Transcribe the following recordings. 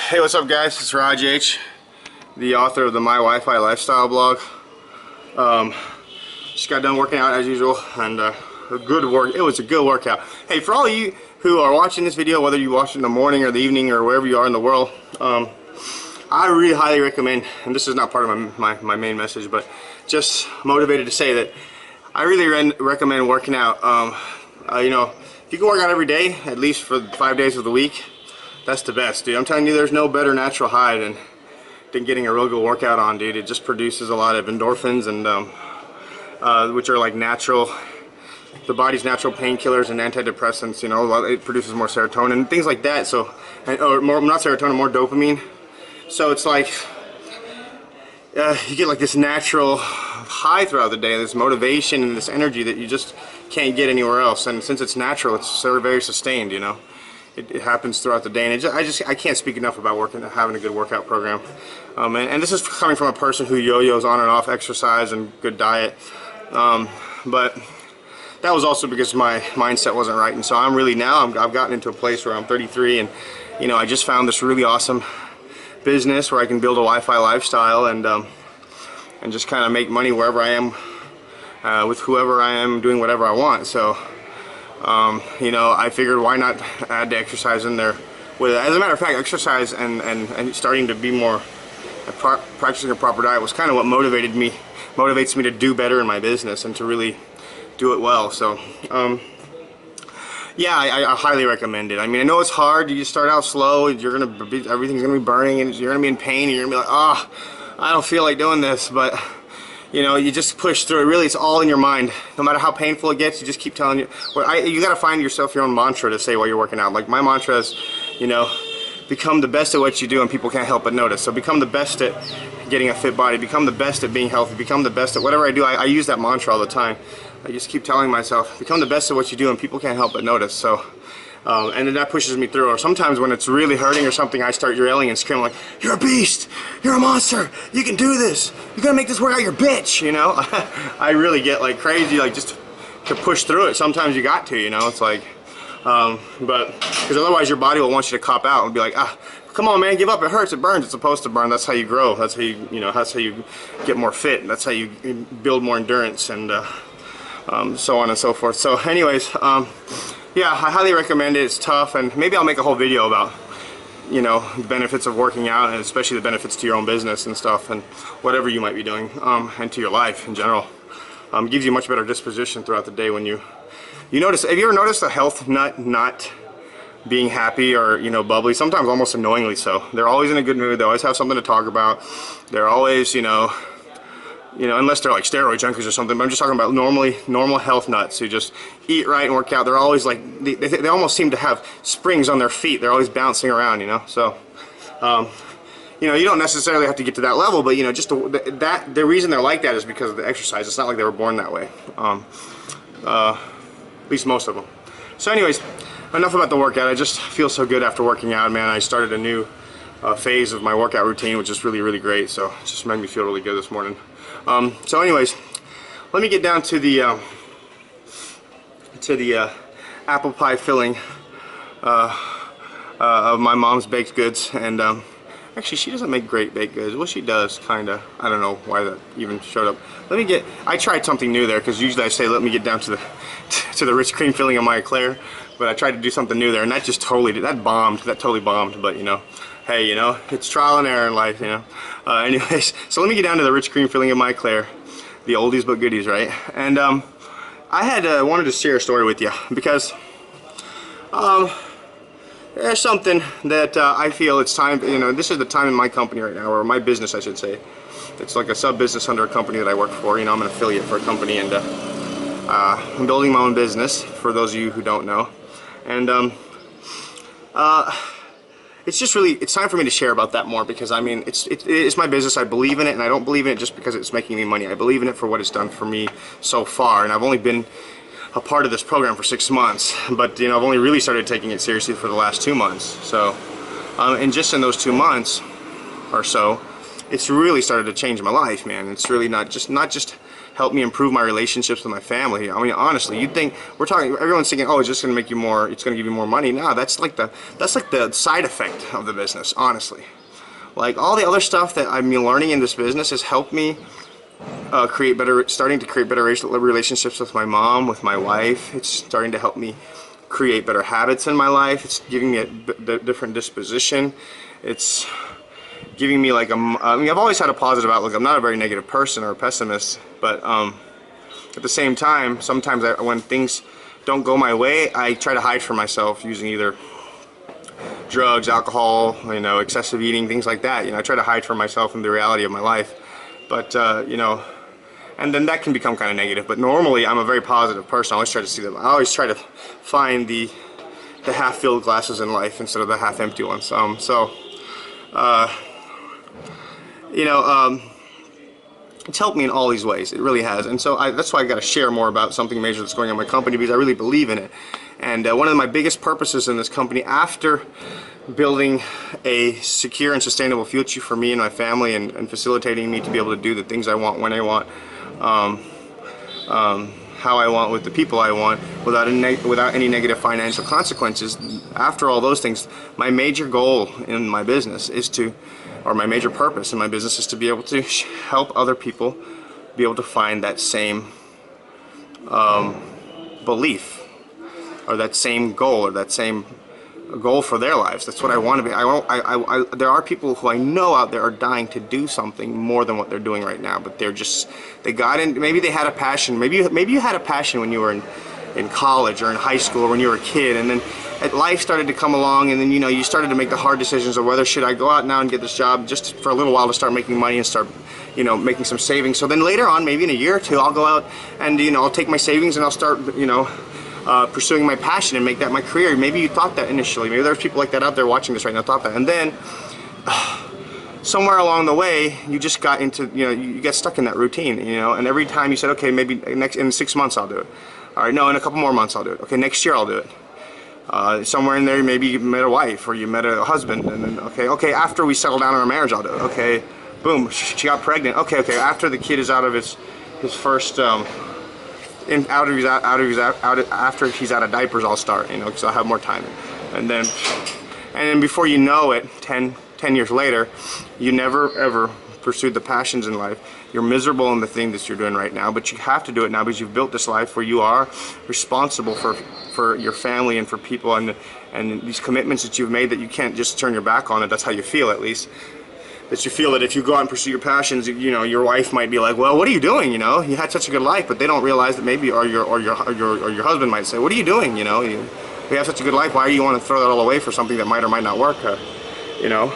Hey, what's up guys? It's Raj H, the author of the My Wi-Fi Lifestyle blog. Just got done working out as usual, and it was a good workout. Hey, for all of you who are watching this video, whether you watch it in the morning or the evening or wherever you are in the world, I really highly recommend, and this is not part of my main message, but just motivated to say that I really recommend working out. You know, if you can work out every day, at least for 5 days of the week, that's the best, dude. I'm telling you, there's no better natural high than getting a real good workout on, dude. It just produces a lot of endorphins, and which are like the body's natural painkillers and antidepressants. You know, it produces more serotonin and things like that. So, or more, not serotonin, more dopamine. So it's like you get like this natural high throughout the day, this motivation and this energy that you just can't get anywhere else. And since it's natural, it's very sustained. You know. It happens throughout the day, and I can't speak enough about having a good workout program. And this is coming from a person who yo-yos on and off exercise and good diet. But that was also because my mindset wasn't right, and so I'm really I've gotten into a place where I'm 33, and you know, I just found this really awesome business where I can build a Wi-Fi lifestyle and just kind of make money wherever I am, with whoever I am, doing whatever I want. So. You know, I figured why not add the exercise in there with it. As a matter of fact, exercise and starting to be more practicing a proper diet was kind of what motivates me to do better in my business and to really do it well. So yeah, I highly recommend it. I mean, I know it's hard. You start out slow, everything's gonna be burning, and you're gonna be in pain, and you're gonna be like, oh, I don't feel like doing this, but you know, you just push through it. Really, it's all in your mind. No matter how painful it gets, you just keep telling you. Well, you got to find yourself your own mantra to say while you're working out. Like my mantra is, you know, become the best at what you do, and people can't help but notice. So become the best at getting a fit body. Become the best at being healthy. Become the best at whatever I do. I use that mantra all the time. I just keep telling myself, become the best at what you do, and people can't help but notice. So. And then that pushes me through. Or sometimes when it's really hurting or something, I start yelling and screaming like, "You're a beast! You're a monster! You can do this! You're gonna make this work out, your bitch!" You know, I really get like crazy, like just to push through it. Sometimes you got to, you know. It's like, but because otherwise your body will want you to cop out and be like, "Ah, come on, man, give up! It hurts, it burns. It's supposed to burn." That's how you grow. That's how you know. That's how you get more fit. That's how you build more endurance, and so on and so forth. So, anyways. Yeah, I highly recommend it. It's tough, and maybe I'll make a whole video about, you know, the benefits of working out, and especially the benefits to your own business and stuff, and whatever you might be doing, and to your life in general. It gives you a much better disposition throughout the day when you notice. Have you ever noticed a health nut not being happy or, you know, bubbly? Sometimes almost annoyingly so. They're always in a good mood. They always have something to talk about. They're always, you know, unless they're like steroid junkies or something, but I'm just talking about normal health nuts who just eat right and work out. They're always like, they almost seem to have springs on their feet. They're always bouncing around, you know. So, you know, you don't necessarily have to get to that level, but you know, just the reason they're like that is because of the exercise. It's not like they were born that way. At least most of them. So, anyways, enough about the workout. I just feel so good after working out, man. I started a new phase of my workout routine, which is really great. So, it just made me feel really good this morning. So anyways, let me get down to the apple pie filling of my mom's baked goods. And actually, she doesn't make great baked goods. Well, she does, kinda. I don't know why that even showed up. I tried something new there, because usually I say let me get down to the rich cream filling of my eclair, but I tried to do something new there, and that just totally totally bombed. But you know, hey, you know, it's trial and error in life, you know. Anyways, so let me get down to the rich cream filling of my eclair, the oldies but goodies, right? And I wanted to share a story with you because there's something that I feel it's time. You know, this is the time in my company right now, or my business, I should say. It's like a sub-business under a company that I work for. You know, I'm an affiliate for a company, and I'm building my own business. For those of you who don't know, and it's just it's time for me to share about that more, because I mean, it's my business. I believe in it, and I don't believe in it just because it's making me money. I believe in it for what it's done for me so far, and I've only been a part of this program for 6 months, but you know, I've only really started taking it seriously for the last 2 months. So, and just in those 2 months or so, it's really started to change my life, man. It's really not just helped me improve my relationships with my family. I mean, honestly, you'd think everyone's thinking, oh, it's just going to make you more, it's going to give you more money. No, that's like the side effect of the business, honestly. Like all the other stuff that I've been learning in this business has helped me starting to create better relationships with my mom, with my wife. It's starting to help me create better habits in my life. It's giving me a different disposition. It's giving me like I mean, I've always had a positive outlook. I'm not a very negative person or a pessimist, but at the same time, sometimes when things don't go my way, I try to hide from myself using either drugs, alcohol, you know, excessive eating, things like that. You know, I try to hide from myself from the reality of my life. But you know, and then that can become kind of negative. But normally, I'm a very positive person. I always try to see them. I always try to find the half-filled glasses in life instead of the half-empty ones. You know, it's helped me in all these ways. It really has. And so that's why I got to share more about something major that's going on in my company, because I really believe in it. And one of my biggest purposes in this company, after building a secure and sustainable future for me and my family, and facilitating me to be able to do the things I want, when I want, how I want, with the people I want, without any negative financial consequences. After all those things, my major goal in my business is to, or my major purpose in my business is to be able to help other people be able to find that same belief, or that same goal, or that same goal for their lives. That's what I want to be. There are people who I know out there are dying to do something more than what they're doing right now, but they got in. Maybe they had a passion. Maybe you had a passion when you were in college or in high school or when you were a kid, and then life started to come along, and then, you know, you started to make the hard decisions of whether should I go out now and get this job just for a little while to start making money and start, you know, making some savings. So then later on, maybe in a year or two, I'll go out and, you know, I'll take my savings and I'll start, you know, pursuing my passion and make that my career. Maybe you thought that initially. Maybe there's people like that out there watching this right now thought that. And then somewhere along the way, you just got into, you know, you get stuck in that routine, you know, and every time you said, okay, maybe in 6 months I'll do it. All right, no, in a couple more months I'll do it. Okay, next year I'll do it. Somewhere in there, maybe you met a wife or you met a husband, and then, okay, after we settle down in our marriage, I'll do it. Okay, boom, she got pregnant. Okay, after the kid is out of his first, after he's out of diapers, I'll start, you know, because I'll have more time. And then before you know it, 10 years later, you never ever pursued the passions in life. You're miserable in the thing that you're doing right now, but you have to do it now because you've built this life where you are responsible for your family and for people, and these commitments that you've made that you can't just turn your back on it. That's how you feel, at least. That you feel that if you go out and pursue your passions, you know, your wife might be like, well, what are you doing? You know, you had such a good life, but they don't realize that maybe, or your husband might say, what are you doing? You know, you have such a good life. Why do you want to throw that all away for something that might or might not work? You know,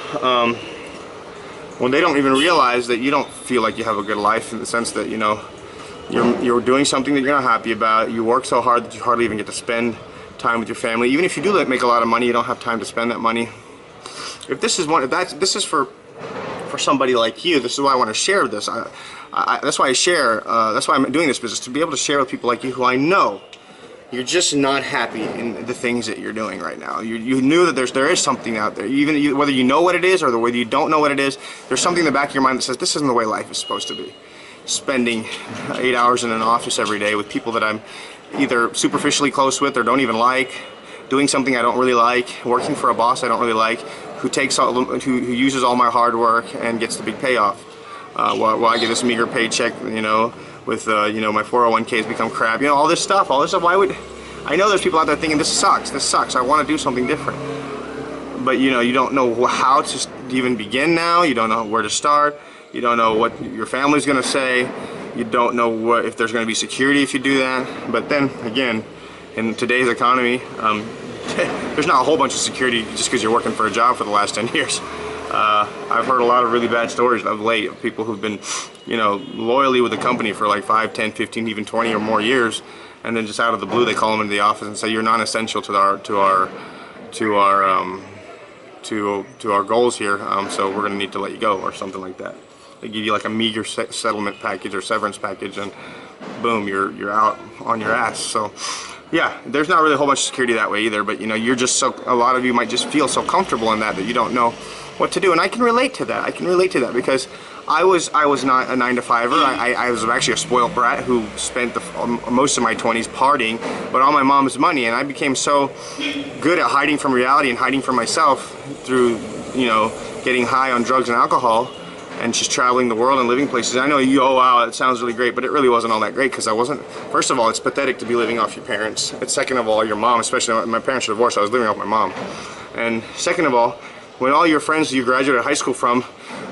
when they don't even realize that you don't feel like you have a good life, in the sense that, you know, you're doing something that you're not happy about. You work so hard that you hardly even get to spend time with your family. Even if you do make a lot of money, you don't have time to spend that money. If this is this is for somebody like you, this is why I want to share this. That's why I share. That's why I'm doing this business, to be able to share with people like you who I know you're just not happy in the things that you're doing right now. You knew that there is something out there, whether you know what it is or whether you don't know what it is. There's something in the back of your mind that says this isn't the way life is supposed to be. Spending 8 hours in an office every day with people that I'm either superficially close with or don't even like, doing something I don't really like, working for a boss I don't really like, who uses all my hard work and gets the big payoff, while I get this meager paycheck, you know, with you know, my 401k has become crap, you know, all this stuff. Why would I know there's people out there thinking this sucks, I want to do something different, but you know, you don't know how to even begin now. You don't know where to start. You don't know what your family's gonna say. You don't know if there's gonna be security if you do that. But then again, in today's economy, there's not a whole bunch of security just because you're working for a job for the last 10 years. I've heard a lot of really bad stories of late of people who've been, you know, loyally with the company for like 5, 10, 15, even 20 or more years, and then just out of the blue they call them into the office and say you're non-essential to our goals here, so we're going to need to let you go, or something like that. They give you like a meager settlement package or severance package, and boom, you're out on your ass. So Yeah, there's not really a whole bunch of security that way either, but you know, you're just so, a lot of you might just feel so comfortable in that you don't know what to do, and I can relate to that. I can relate to that because I was not a 9-to-5er. I was actually a spoiled brat who spent most of my 20s partying, but all my mom's money, and I became so good at hiding from reality and hiding from myself through, you know, getting high on drugs and alcohol and just traveling the world and living places. I know you, oh wow, it sounds really great, but it really wasn't all that great because I wasn't, first of all, it's pathetic to be living off your parents. But second of all, your mom, especially my parents are divorced, I was living off my mom. And second of all, when all your friends you graduated high school from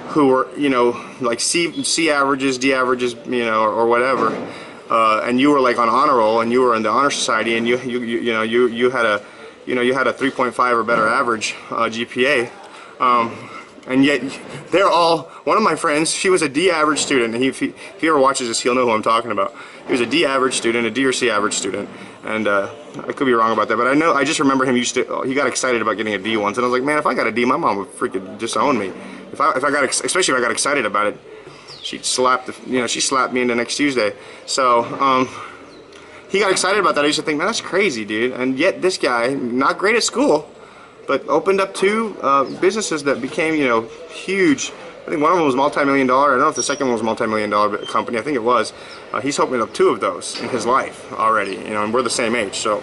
who were, you know, like C averages, D averages, you know, or whatever, and you were like on honor roll and you were in the honor society and you had a 3.5 or better average GPA, and yet they're all, one of my friends, she was a D average student, and if he ever watches this, he'll know who I'm talking about. He was a D average student, a D or C average student, and I could be wrong about that, but I just remember him he got excited about getting a D once, and I was like, man, if I got a D, my mom would freaking disown me. Especially if I got excited about it, she slapped me into next Tuesday. So he got excited about that. I used to think, man, that's crazy, dude. And yet this guy, not great at school, but opened up 2 businesses that became, you know, huge. I think one of them was multi-million-dollar. I don't know if the second one was multi-million-dollar company. I think it was. He's opened up 2 of those in his life already, you know, and we're the same age. So,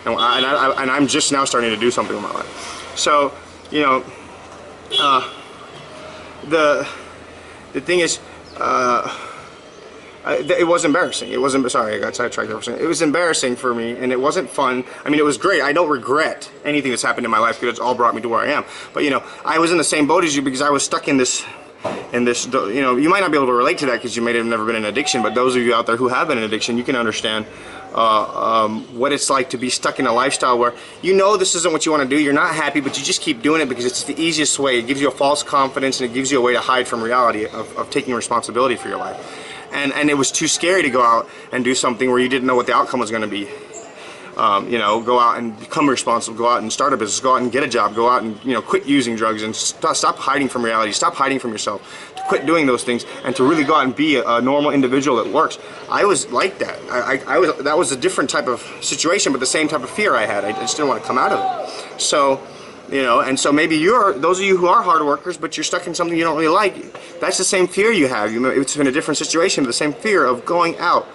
and I'm just now starting to do something with my life. So, you know, the thing is, it was embarrassing. It wasn't. Sorry, I got sidetracked. It was embarrassing for me, and it wasn't fun. I mean, it was great. I don't regret anything that's happened in my life because it's all brought me to where I am. But you know, I was in the same boat as you because I was stuck in this. You know, you might not be able to relate to that because you may have never been in addiction. But those of you out there who have been in addiction, you can understand what it's like to be stuck in a lifestyle where you know this isn't what you want to do. You're not happy, but you just keep doing it because it's the easiest way. It gives you a false confidence, and it gives you a way to hide from reality of taking responsibility for your life. And it was too scary to go out and do something where you didn't know what the outcome was going to be. You know, go out and become responsible, go out and start a business, go out and get a job, go out and, you know, quit using drugs and stop hiding from reality, stop hiding from yourself, to quit doing those things and to really go out and be a normal individual that works. I was like that. That was a different type of situation, but the same type of fear I had. I just didn't want to come out of it. So, you know, and so maybe those of you who are hard workers, but you're stuck in something you don't really like, that's the same fear you have. It's in a different situation, but the same fear of going out.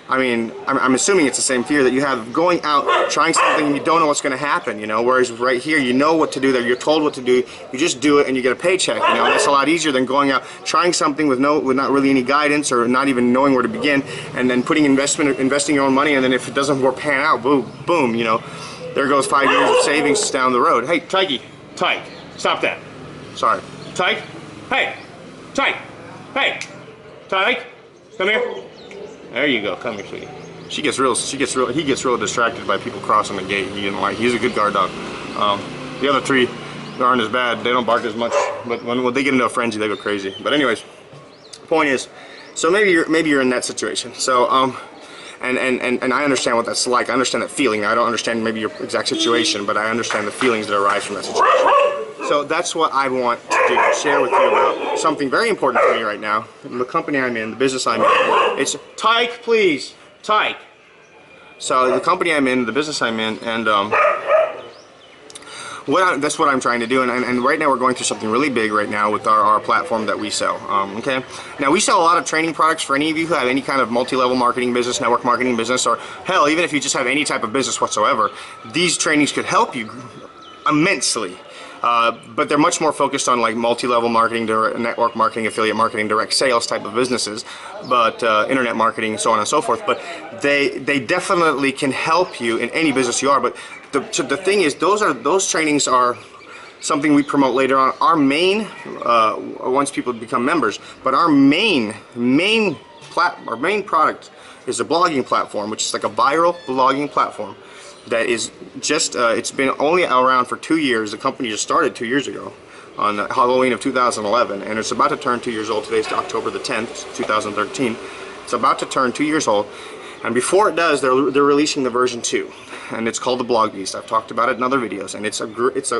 I mean, I'm assuming it's the same fear that you have going out, trying something and you don't know what's going to happen, you know, whereas right here you know what to do, that you're told what to do, you just do it and you get a paycheck, you know, and that's a lot easier than going out, trying something with not really any guidance or not even knowing where to begin, and then investing your own money, and then if it doesn't pan out, boom, you know, there goes 5 years of savings down the road. Hey, Tyke, stop that. Sorry. Tyke, hey, Tyke, hey, Tyke, come here. There you go. Come here, sweetie. He gets real distracted by people crossing the gate. He's a good guard dog. The other 3 aren't as bad. They don't bark as much, but when they get into a frenzy, they go crazy. But anyways, point is, so maybe you're in that situation. So and I understand what that's like. I understand that feeling. I don't understand maybe your exact situation, but I understand the feelings that arise from that situation. So that's what I want to do, share with you about something very important to me right now. The company I'm in, the business I'm in. It's Tyke, please. Tyke. So the company I'm in, the business I'm in, and that's what I'm trying to do. And right now we're going through something really big right now with our platform that we sell. Okay. Now we sell a lot of training products for any of you who have any kind of multi-level marketing business, network marketing business, or hell, even if you just have any type of business whatsoever, these trainings could help you immensely. But they're much more focused on like multi-level marketing, network marketing, affiliate marketing, direct sales type of businesses, but internet marketing, so on and so forth. But they definitely can help you in any business you are. But the thing is, those trainings are something we promote later on. Our main, once people become members, but our main product is a blogging platform, which is like a viral blogging platform. That is just, it's been only around for 2 years. The company just started 2 years ago on Halloween of 2011, and it's about to turn 2 years old. Today's October the 10th, 2013. It's about to turn 2 years old, and before it does, they're releasing the version 2, and it's called the Blog Beast. I've talked about it in other videos, and it's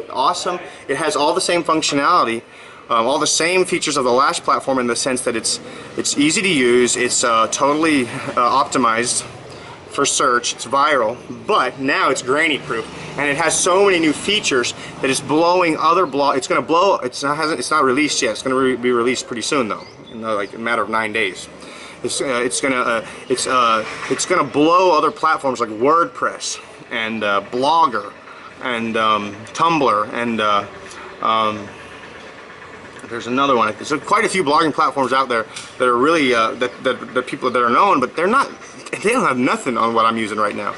awesome. It has all the same functionality, all the same features of the last platform in the sense that it's easy to use. It's totally optimized for search, it's viral, but now it's granny proof, and it has so many new features that it's blowing other blogs. It's going to blow. It's not released yet. It's going to be released pretty soon though, in like a matter of 9 days. It's gonna blow other platforms like WordPress and Blogger and Tumblr and there's another one. There's quite a few blogging platforms out there that are really that people that are known, but they don't have nothing on what I'm using right now.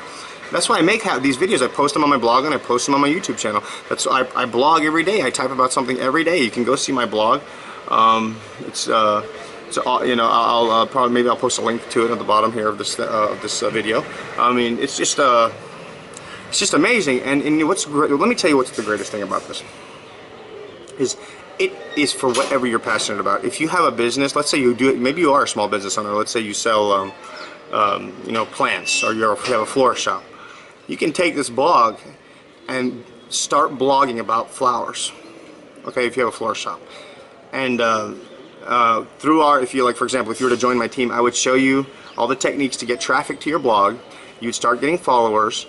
That's why I make these videos. I post them on my blog and I post them on my YouTube channel. I blog every day. I type about something every day. You can go see my blog. So you know, I'll probably maybe I'll post a link to it at the bottom here of this video. I mean, it's just amazing. And what's great? Let me tell you what's the greatest thing about this. It is for whatever you're passionate about. If you have a business, let's say you do it. Maybe you are a small business owner. Let's say you sell you know, plants, or you have a florist shop. You can take this blog and start blogging about flowers. Okay, if you have a florist shop, and through if you like, for example, if you were to join my team, I would show you all the techniques to get traffic to your blog. You'd start getting followers.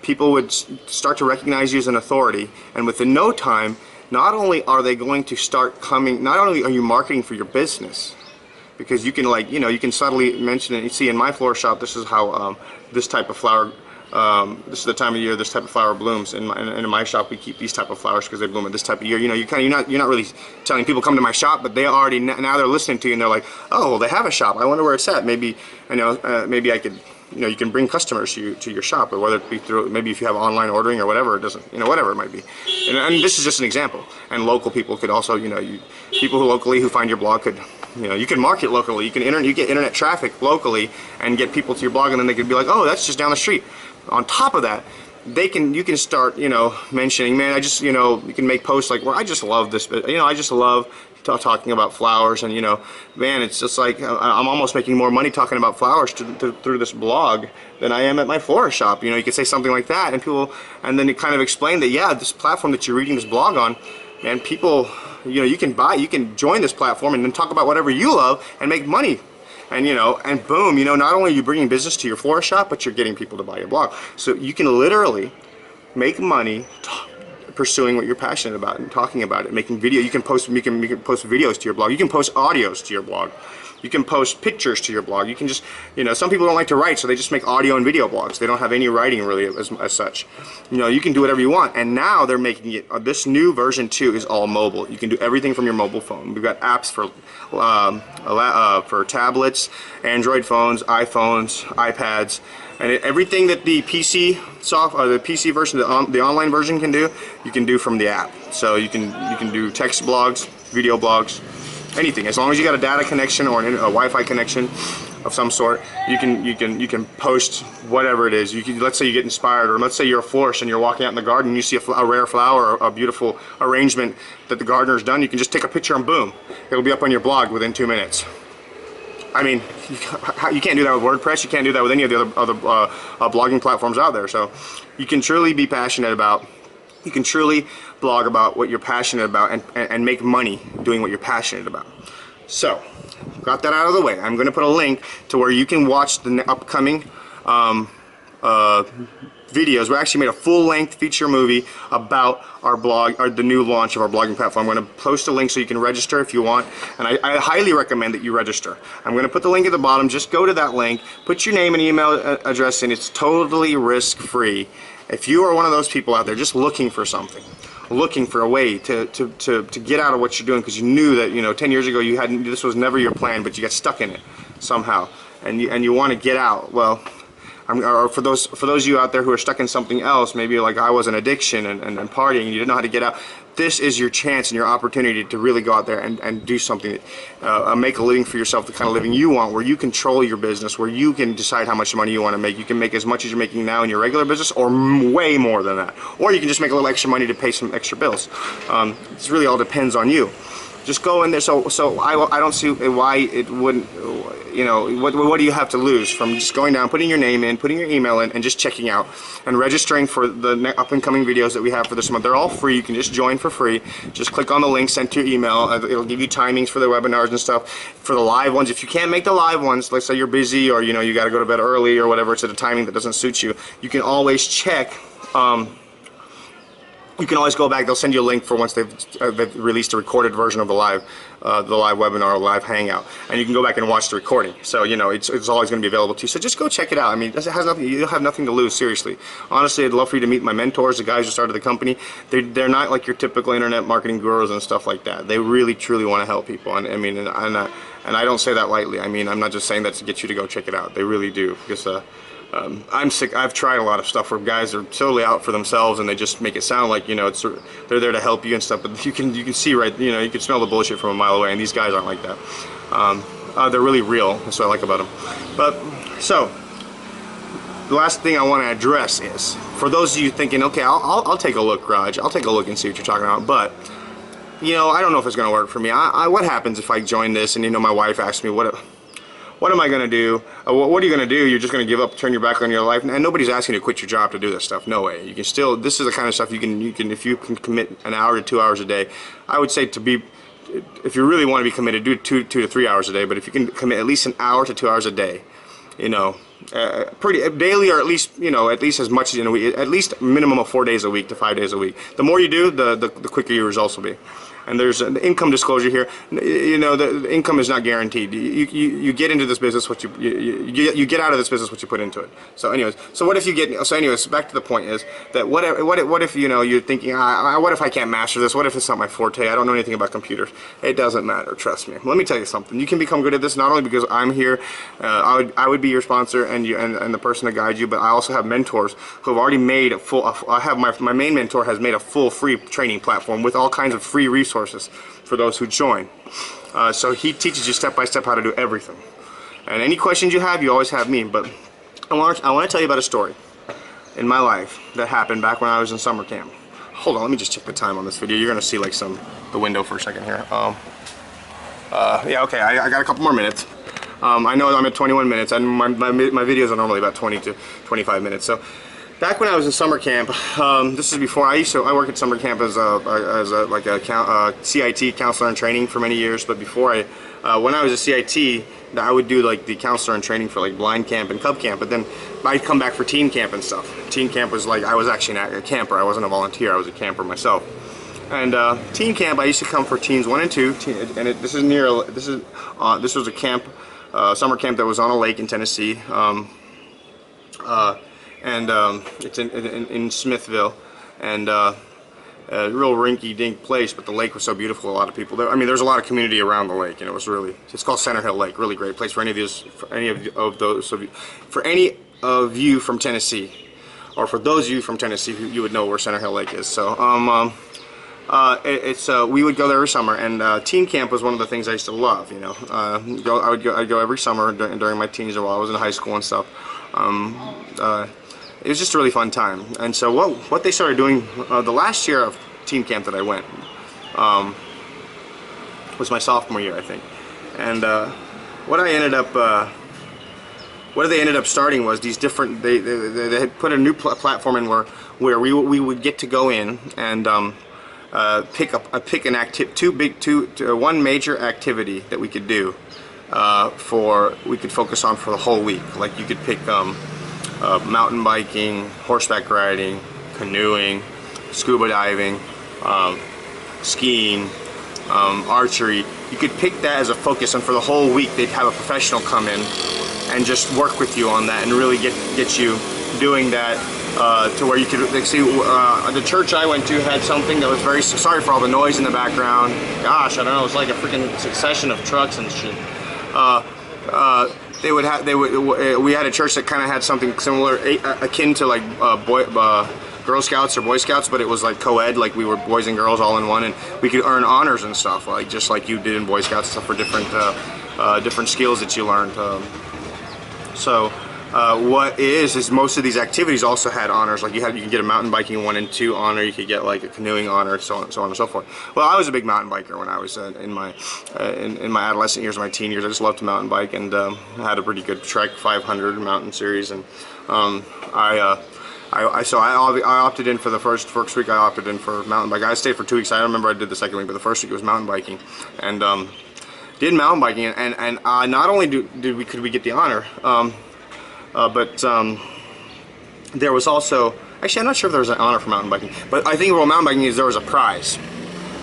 People would start to recognize you as an authority, and within no time, not only are they going to start coming, not only are you marketing for your business, because you can, like, you know, you can subtly mention it. You see, in my florist shop, this is how this type of flower. This is the time of year this type of flower blooms. In my shop, we keep these type of flowers because they bloom at this type of year. You know, you're not really telling people come to my shop, but they already now they're listening to you and they're like, oh, well, they have a shop. I wonder where it's at. Maybe, you know, maybe I could, you know, you can bring customers to your shop, or whether it be through, maybe if you have online ordering or whatever, it doesn't, you know, whatever it might be. And this is just an example. And local people could also, you know, people who locally who find your blog could, you know, you can market locally. You get internet traffic locally and get people to your blog, and then they could be like, oh, that's just down the street. On top of that, you can start, you know, mentioning, man, I just, you know, you can make posts like, well, I just love this, you know, I just love talking about flowers, and, you know, man, it's just like I'm almost making more money talking about flowers through this blog than I am at my florist shop. You know, you could say something like that, and people, and then you kind of explain that, yeah, this platform that you're reading this blog on, man, people, you know, you can join this platform and then talk about whatever you love and make money. And, you know, and boom, you know, not only are you bringing business to your florist shop, but you're getting people to buy your blog. So you can literally make money pursuing what you're passionate about and talking about it, making video. You can post videos to your blog. You can post audios to your blog. You can post pictures to your blog. You can just, you know, some people don't like to write, so they just make audio and video blogs. They don't have any writing really as such. You know, you can do whatever you want. And now they're making it, this new version 2 is all mobile. You can do everything from your mobile phone. We've got apps for tablets, Android phones, iPhones, iPads, and everything that the PC the PC version, the online version can do, you can do from the app. So you can do text blogs, video blogs, anything. As long as you got a data connection or a Wi-Fi connection of some sort, you can post whatever it is. You can, let's say you get inspired, or let's say you're a florist and you're walking out in the garden and you see a rare flower, or a beautiful arrangement that the gardener's done. You can just take a picture and boom, it'll be up on your blog within 2 minutes. I mean, you can't do that with WordPress. You can't do that with any of the other blogging platforms out there. So you can truly be passionate about. You can truly blog about what you're passionate about and make money doing what you're passionate about. So, got that out of the way. I'm going to put a link to where you can watch the upcoming videos. We actually made a full-length feature movie about our blog, or the new launch of our blogging platform. I'm going to post a link so you can register if you want, and I highly recommend that you register. I'm going to put the link at the bottom. Just go to that link, put your name and email address in. It's totally risk-free. If you are one of those people out there just looking for something, looking for a way to get out of what you're doing, because you knew that, you know, 10 years ago this was never your plan, but you got stuck in it somehow, and you want to get out, well, or for those of you out there who are stuck in something else, maybe like I was, an addiction and partying, and you didn't know how to get out, this is your chance and your opportunity to really go out there and do something, make a living for yourself, the kind of living you want, where you control your business, where you can decide how much money you want to make. You can make as much as you're making now in your regular business, or way more than that. Or you can just make a little extra money to pay some extra bills. It really all depends on you. Just go in there. So I don't see why it wouldn't. You know, what do you have to lose from just going down, putting your name in, putting your email in, and just checking out and registering for the up and coming videos that we have for this month. They're all free. You can just join for free. Just click on the link sent to your email. It'll give you timings for the webinars and stuff. For the live ones, if you can't make the live ones, let's say you're busy or you know you got to go to bed early or whatever, it's at a timing that doesn't suit you, you can always check. You can always go back. They'll send you a link for once they've released a recorded version of the live webinar or live hangout, and you can go back and watch the recording. So you know it's always going to be available to you. So just go check it out. I mean, it has nothing. You'll have nothing to lose. Seriously, honestly, I'd love for you to meet my mentors, the guys who started the company. They're not like your typical internet marketing gurus and stuff like that. They really truly want to help people, and I mean, and I don't say that lightly. I mean, I'm not just saying that to get you to go check it out. They really do, because I'm sick. I've tried a lot of stuff where guys are totally out for themselves and they just make it sound like, you know, they're there to help you and stuff, but you can see right, you know, you can smell the bullshit from a mile away, and these guys aren't like that. They're really real. That's what I like about them. But so the last thing I want to address is for those of you thinking, okay, I'll take a look, Raj. I'll take a look and see what you're talking about, but you know, I don't know if it's going to work for me. What happens if I join this and you know my wife asks me what am I going to do? What are you going to do? You're just going to give up, turn your back on your life? And nobody's asking you to quit your job to do this stuff. No way. You can still, this is the kind of stuff you can if you can commit an hour to 2 hours a day. I would say if you really want to be committed, do 2 to 3 hours a day. But if you can commit at least an hour to 2 hours a day, you know, pretty daily, or at least, you know, at least as much as in a week, at least a minimum of 4 days a week to 5 days a week. The more you do, the quicker your results will be. And there's an income disclosure here. You know, the income is not guaranteed. You get into this business what you get out of this business what you put into it. So anyways, back to the point is that what if you know you're thinking, what if I can't master this? What if it's not my forte? I don't know anything about computers. It doesn't matter. Trust me. Let me tell you something. You can become good at this not only because I'm here. I would be your sponsor and the person to guide you, but I also have mentors who have already made a full. I have my main mentor has made a full free training platform with all kinds of free resources for those who join. So he teaches you step by step how to do everything. And any questions you have, you always have me. But I want to tell you about a story in my life that happened back when I was in summer camp. Hold on, let me just check the time on this video. You're gonna see like the window for a second here. Yeah, okay, I got a couple more minutes. I know I'm at 21 minutes, and my videos are normally about 20 to 25 minutes. So back when I was in summer camp, this is before I worked at summer camp as a CIT counselor in training for many years. But before when I was a CIT, I would do like the counselor in training for like blind camp and cub camp. But then I'd come back for teen camp and stuff. Teen camp was like I was actually a camper. I wasn't a volunteer. I was a camper myself. And teen camp, I used to come for teens 1 and 2. This was a camp, summer camp that was on a lake in Tennessee. It's in Smithville, and a real rinky-dink place, but the lake was so beautiful. A lot of people there. I mean, there's a lot of community around the lake, and it's called Center Hill Lake. Really great place for any of you from Tennessee, or for those of you from Tennessee, you would know where Center Hill Lake is. So we would go there every summer, and teen camp was one of the things I used to love. You know, I'd go every summer during my teens or while I was in high school and stuff. It was just a really fun time. And so what they started doing the last year of teen camp that I went was my sophomore year, I think. And what they ended up starting was these different. They had put a new platform in where we would get to go in and pick one major activity that we could do we could focus on for the whole week. Like you could pick mountain biking, horseback riding, canoeing, scuba diving, skiing, archery. You could pick that as a focus, and for the whole week they'd have a professional come in and just work with you on that and really get you doing that to where you could see. The church I went to had something that was very, sorry for all the noise in the background. Gosh, I don't know, it was like a freaking succession of trucks and shit. We had a church that kind of had something similar, akin to like Girl Scouts or Boy Scouts, but it was like co-ed, like we were boys and girls all in one, and we could earn honors and stuff, like just like you did in Boy Scouts and stuff for different skills that you learned. So what is most of these activities also had honors. Like you can get a mountain biking 1 and 2 honor, you could get like a canoeing honor, so on and so forth. Well, I was a big mountain biker when I was in my adolescent years, my teen years. I just loved to mountain bike, and I had a pretty good Trek 500 mountain series, and I opted in for the first week. I opted in for mountain bike. I stayed for 2 weeks. I don't remember I did the second week, but the first week it was mountain biking, and did mountain biking, and not only could we get the honor, but there was also, actually I'm not sure if there was an honor for mountain biking, but I think what mountain biking is, there was a prize.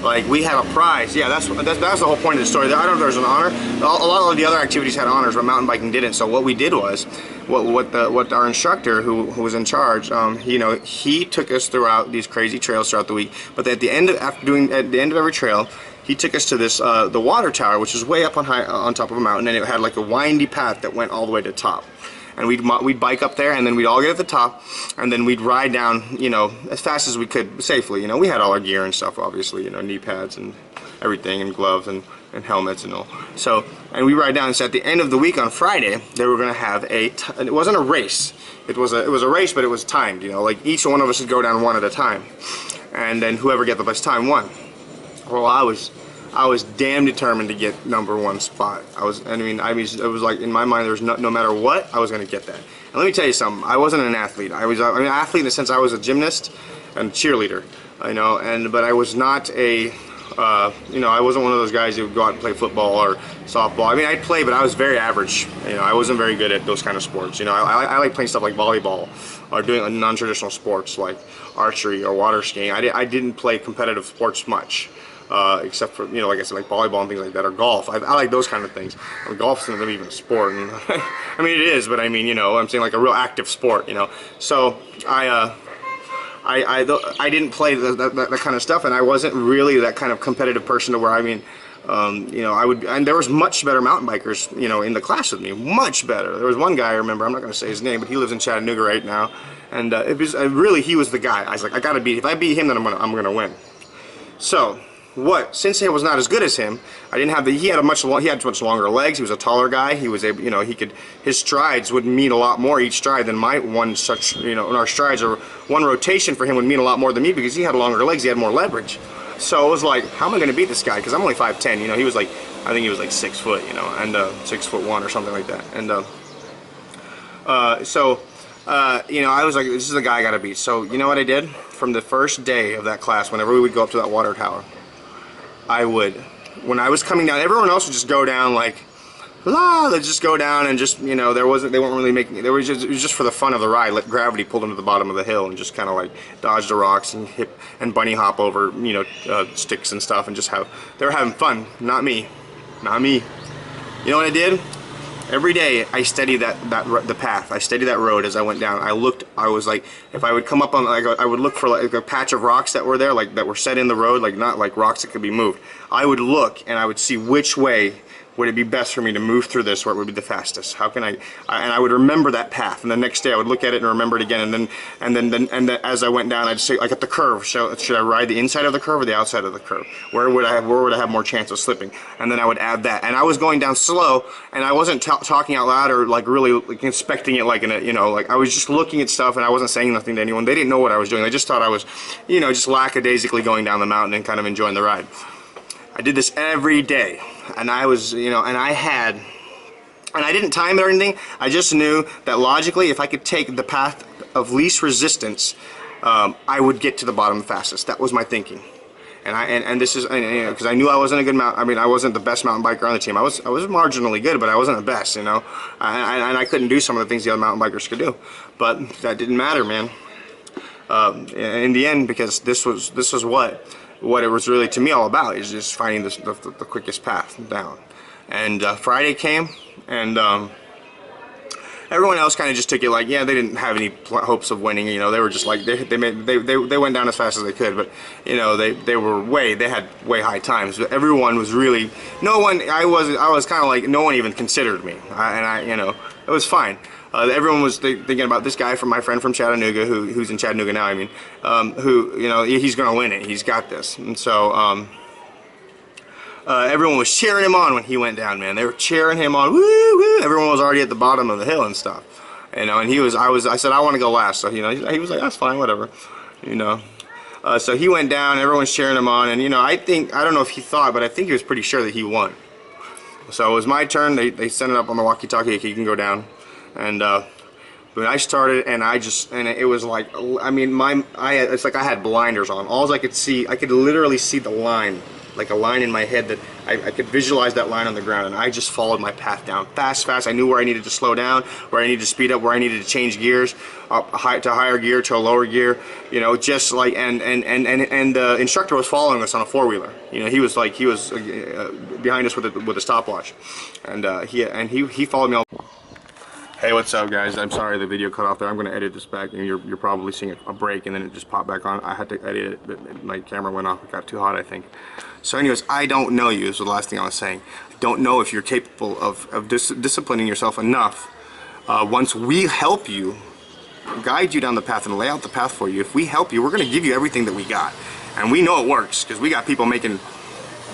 Like we had a prize. Yeah, that's the whole point of the story. I don't know if there's an honor. A lot of the other activities had honors, but mountain biking didn't. So what we did was, what our instructor who was in charge, he took us throughout these crazy trails throughout the week. But at the end of every trail, he took us to this the water tower, which was way up on top of a mountain, and it had like a windy path that went all the way to the top. And we'd bike up there, and then we'd all get at the top, and then we'd ride down, as fast as we could safely. We had all our gear and stuff, obviously, knee pads and everything, and gloves and helmets and all. So, and we ride down. So at the end of the week on Friday, they were going to have and it wasn't a race. It was a race, but it was timed. Like each one of us would go down one at a time, and then whoever get the best time won. Well, I was damn determined to get #1 spot. I mean, it was like in my mind, there was no matter what, I was going to get that. And let me tell you something. I wasn't an athlete. I mean, an athlete in the sense I was a gymnast and cheerleader, but I was not a, I wasn't one of those guys who would go out and play football or softball. I mean, I'd play, but I was very average. I wasn't very good at those kind of sports. I like playing stuff like volleyball or doing non-traditional sports like archery or water skiing. I didn't play competitive sports much. Except for, like I said, like volleyball and things like that, or golf. I like those kind of things. I mean, golf's not even a sport. I mean, it is, but I mean, I'm saying like a real active sport, So I didn't play that kind of stuff, and I wasn't really that kind of competitive person to where, I mean, and there was much better mountain bikers, in the class with me, much better. There was one guy I remember, I'm not going to say his name, but he lives in Chattanooga right now, and it was really, he was the guy. I was like, I got to beat, if I beat him, then I'm gonna win. So, since I was not as good as him, I didn't have he had much longer legs. He was a taller guy. He was able, his strides would mean a lot more each stride than my one such, our strides, or one rotation for him would mean a lot more than me, because he had longer legs, he had more leverage. So it was like, how am I going to beat this guy? Because I'm only 5'10", he was like, I think he was like 6 foot, and 6'1" or something like that. And I was like, this is the guy I got to beat. So you know what I did? From the first day of that class, whenever we would go up to that water tower, when I was coming down, everyone else would just go down like, they'd just go down and just, they weren't really making, it was just for the fun of the ride. Let gravity pull them to the bottom of the hill and just kind of like dodge the rocks and bunny hop over, sticks and stuff, and they were having fun. Not me. You know what I did? Every day I studied the path. I studied that road as I went down. I was like, if I would come up on, like, I would look for like a patch of rocks that were there, like that were set in the road, like not like rocks that could be moved. I would look and I would see which way would it be best for me to move through this, where it would be the fastest. How can and I would remember that path, and the next day I would look at it and remember it again, and then as I went down, I'd say, like at the curve, should I ride the inside of the curve or the outside of the curve? Where would I have more chance of slipping? And then I would add that. And I was going down slow, and I wasn't talking out loud or like really like inspecting it, like like I was just looking at stuff, and I wasn't saying nothing to anyone. They didn't know what I was doing. They just thought I was, just lackadaisically going down the mountain and kind of enjoying the ride. I did this every day, and I was, and I didn't time it or anything. I just knew that logically, if I could take the path of least resistance, I would get to the bottom fastest. That was my thinking. And this is, because I knew I wasn't a good I wasn't the best mountain biker on the team. I was marginally good, but I wasn't the best, and I couldn't do some of the things the other mountain bikers could do. But that didn't matter, man. In the end, because this was what it was really to me all about, is just finding the quickest path down. And Friday came, and everyone else kind of just took it like, yeah, they didn't have any hopes of winning. They were just like, they went down as fast as they could, but they had way high times. But everyone was really, I was kind of like, no one even considered me, it was fine. Everyone was thinking about this guy my friend from Chattanooga, who's in Chattanooga now, he's going to win it. He's got this. And so everyone was cheering him on when he went down, man. They were cheering him on. Woo, woo. Everyone was already at the bottom of the hill and stuff. You know, and I said I want to go last, so you know, he was like, that's fine, whatever, you know. So he went down, everyone's cheering him on, and you know, I don't know if he thought, but I think he was pretty sure that he won. So it was my turn. They sent it up on the walkie-talkie, he can go down, and when I started, and it was like, I mean, it's like I had blinders on. All I could see, I could literally see the line, like a line in my head that I could visualize that line on the ground, and I just followed my path down fast. I knew where I needed to slow down, where I needed to speed up, where I needed to change gears, up to higher gear, to a lower gear, you know, just like, and the instructor was following us on a four-wheeler. You know, he was behind us with a stopwatch, and he followed me all. Hey, what's up, guys? I'm sorry the video cut off there. I'm going to edit this back, and you're probably seeing a break, and then it just popped back on. I had to edit it, but my camera went off. It got too hot, I think. So anyways, I don't know you, is the last thing I was saying. I don't know if you're capable of disciplining yourself enough. Once we help you, guide you down the path and lay out the path for you, if we help you, we're going to give you everything that we got. And we know it works, because we got people making...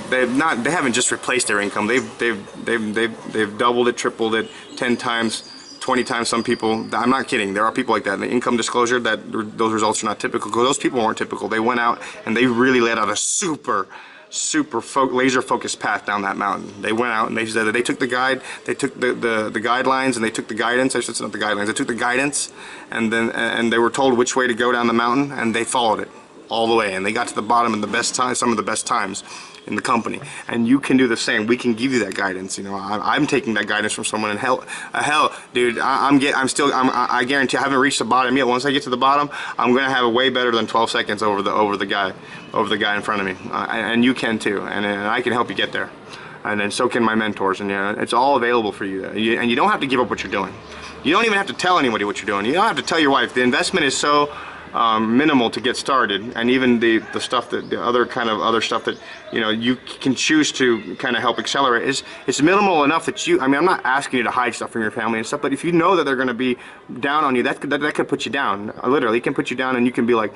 They haven't just replaced their income. They've doubled it, tripled it, 10 times, 20 times. Some people, I'm not kidding, there are people like that. The income disclosure, those results are not typical, because those people weren't typical. They went out and they really laid out a super laser focused path down that mountain. They went out and they said that they took the guide, they took the guidelines, and they took the guidance. I should say not the guidelines. They took the guidance, and they were told which way to go down the mountain, and they followed it all the way, and they got to the bottom in the best time, some of the best times in the company. And you can do the same. We can give you that guidance. You know, I'm taking that guidance from someone, and hell, dude, I guarantee I haven't reached the bottom yet. Once I get to the bottom, I'm gonna have a way better than 12 seconds over the guy in front of me, and you can too, and I can help you get there. And then so can my mentors, and you know, it's all available for you. And you don't have to give up what you're doing. You don't even have to tell anybody what you're doing. You don't have to tell your wife. The investment is so minimal to get started, and even the stuff that the other stuff that you know you can choose to kind of help accelerate it's minimal enough that I mean, I'm not asking you to hide stuff from your family and stuff, but if you know that they're going to be down on you, that could put you down. Literally, it can put you down, and you can be like,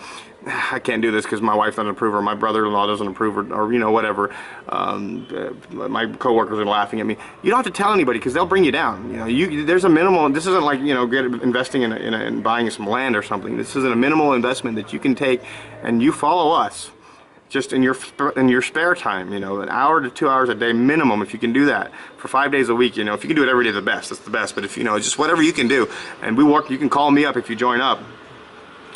I can't do this because my wife doesn't approve, or my brother-in-law doesn't approve, or you know, whatever. My coworkers are laughing at me. You don't have to tell anybody, because they'll bring you down. You know, there's a minimal. This isn't like, you know, investing in buying some land or something. This isn't a minimal investment that you can take, and you follow us just in your spare time. You know, an hour to 2 hours a day minimum. If you can do that for 5 days a week, you know, if you can do it every day, that's the best. But if you know, just whatever you can do, and you can call me up if you join up,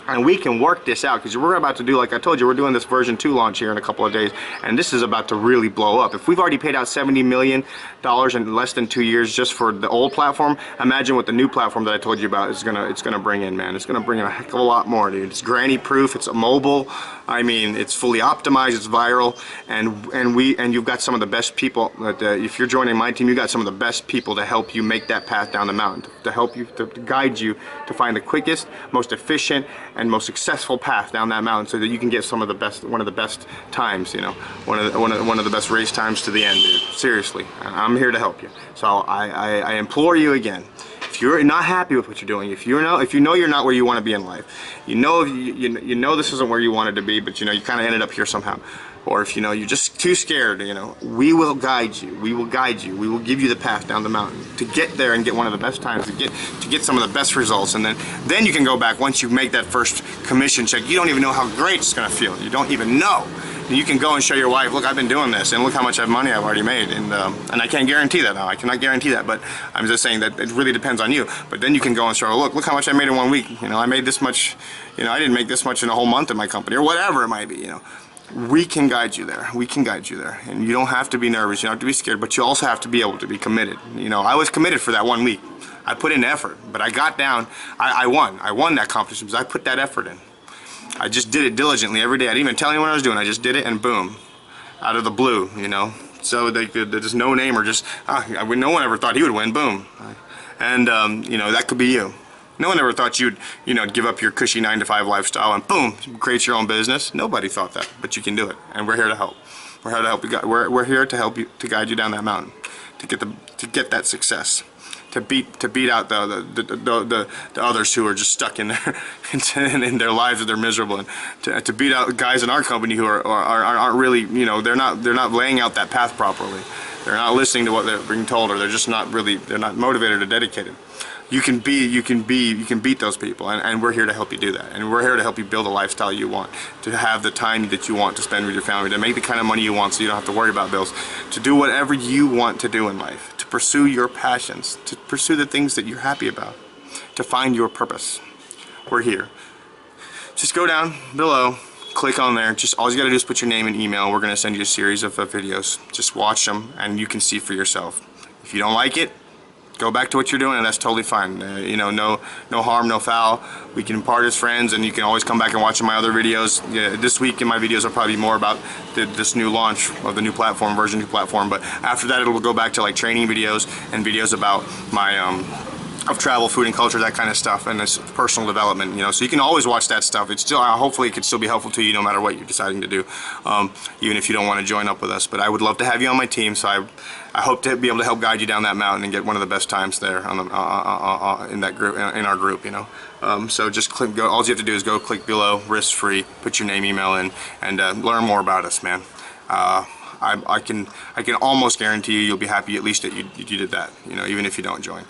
and we can work this out, because we're about to do, like I told you, we're doing this version 2 launch here in a couple of days, and this is about to really blow up. If we've already paid out $70 million in less than 2 years just for the old platform, imagine what the new platform that I told you about it's gonna bring in, man. It's gonna bring in a heck of a lot more, dude. It's granny proof, it's mobile, I mean, it's fully optimized, it's viral, and you've got some of the best people that, if you're joining my team, you got some of the best people to help you make that path down the mountain, to help you, to guide you to find the quickest, most efficient, and most successful path down that mountain, so that you can get one of the best times, you know, one of the best race times to the end, dude. Seriously, I'm here to help you. So I implore you again, if you're not happy with what you're doing, if you know you're not where you want to be in life, you know this isn't where you wanted to be, but you know you kind of ended up here somehow, or if you know you're just too scared, you know, we will guide you. We will guide you. We will give you the path down the mountain to get there and get one of the best times, to get some of the best results, and then you can go back once you make that first commission check. You don't even know how great it's gonna feel. You don't even know. You can go and show your wife, look, I've been doing this, and look how much money I've already made, and I can't guarantee that now. I cannot guarantee that, but I'm just saying that it really depends on you. But then you can go and show, look how much I made in 1 week. You know, I made this much. You know, I didn't make this much in a whole month in my company, or whatever it might be. You know, we can guide you there. We can guide you there, and you don't have to be nervous. You don't have to be scared, but you also have to be able to be committed. You know, I was committed for that 1 week. I put in effort, but I got down. I won. I won that competition because I put that effort in. I just did it diligently every day. I didn't even tell anyone what I was doing. I just did it, and boom, out of the blue, you know. So there's no name, or just no one ever thought he would win. Boom, and you know, that could be you. No one ever thought you'd, you know, give up your cushy 9-to-5 lifestyle and boom, create your own business. Nobody thought that, but you can do it, and we're here to help. We're here to help you. We're here to help you, to guide you down that mountain, to get that success. To beat out the others who are just stuck in their lives, that they're miserable, and to beat out guys in our company who aren't really, you know, they're not laying out that path properly. They're not listening to what they're being told, or they're just not really, they're not motivated or dedicated. you can beat those people, and we're here to help you do that, and we're here to help you build a lifestyle you want, to have the time that you want to spend with your family, to make the kind of money you want so you don't have to worry about bills, to do whatever you want to do in life, to pursue your passions, to pursue the things that you're happy about, to find your purpose. We're here. Just go down below, click on there. Just all you gotta do is put your name and email. We're gonna send you a series of videos. Just watch them and you can see for yourself. If you don't like it, go back to what you're doing, and that's totally fine. You know, no harm, no foul. We can part as friends, and you can always come back and watch my other videos. Yeah, this week in my videos will probably be more about this new launch of the new platform, version 2 platform. But after that, it'll go back to like training videos and videos about my of travel, food and culture, that kind of stuff, and this personal development, you know, so you can always watch that stuff. It's still, hopefully it can still be helpful to you no matter what you're deciding to do, even if you don't want to join up with us. But I would love to have you on my team, so I hope to be able to help guide you down that mountain and get one of the best times there on the, in that group, in our group, you know. So just click, all you have to do is go click below, risk free, put your name, email in, and learn more about us, man. I can almost guarantee you you'll be happy at least that you did that, you know, even if you don't join,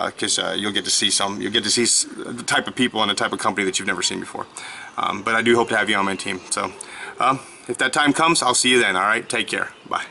because you'll get to see the type of people and the type of company that you've never seen before. But I do hope to have you on my team. So if that time comes, I'll see you then. All right, take care. Bye.